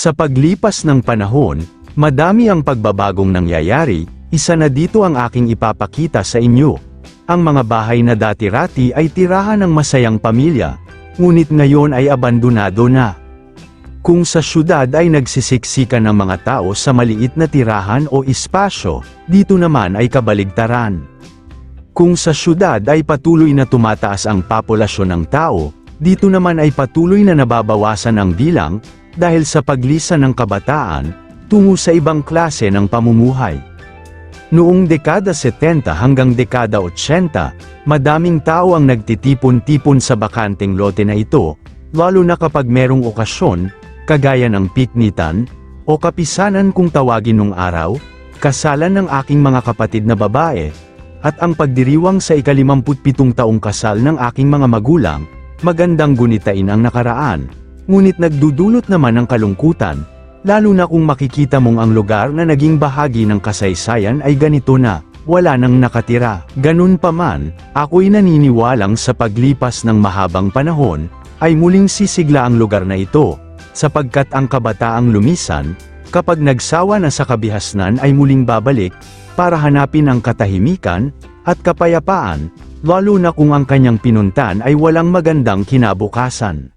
Sa paglipas ng panahon, madami ang pagbabagong nangyayari, isa na dito ang aking ipapakita sa inyo. Ang mga bahay na dati-rati ay tirahan ng masayang pamilya, ngunit ngayon ay abandonado na. Kung sa syudad ay nagsisiksikan ng mga tao sa maliit na tirahan o espasyo, dito naman ay kabaligtaran. Kung sa syudad ay patuloy na tumataas ang populasyon ng tao, dito naman ay patuloy na nababawasan ang bilang, dahil sa paglisan ng kabataan, tungo sa ibang klase ng pamumuhay. Noong dekada 70 hanggang dekada 80, madaming tao ang nagtitipon-tipon sa bakanteng lote na ito, lalo na kapag merong okasyon, kagaya ng piknitan, o kapisanan kung tawagin nung araw, kasalan ng aking mga kapatid na babae, at ang pagdiriwang sa ika-57 taong kasal ng aking mga magulang. Magandang gunitain ang nakaraan, ngunit nagdudulot naman ng kalungkutan, lalo na kung makikita mong ang lugar na naging bahagi ng kasaysayan ay ganito na, wala nang nakatira. Ganun pa man, ako'y naniniwalang sa paglipas ng mahabang panahon, ay muling sisigla ang lugar na ito, sapagkat ang kabataang lumisan, kapag nagsawa na sa kabihasnan ay muling babalik, para hanapin ang katahimikan, at kapayapaan, lalo na kung ang kanyang pinuntan ay walang magandang kinabukasan.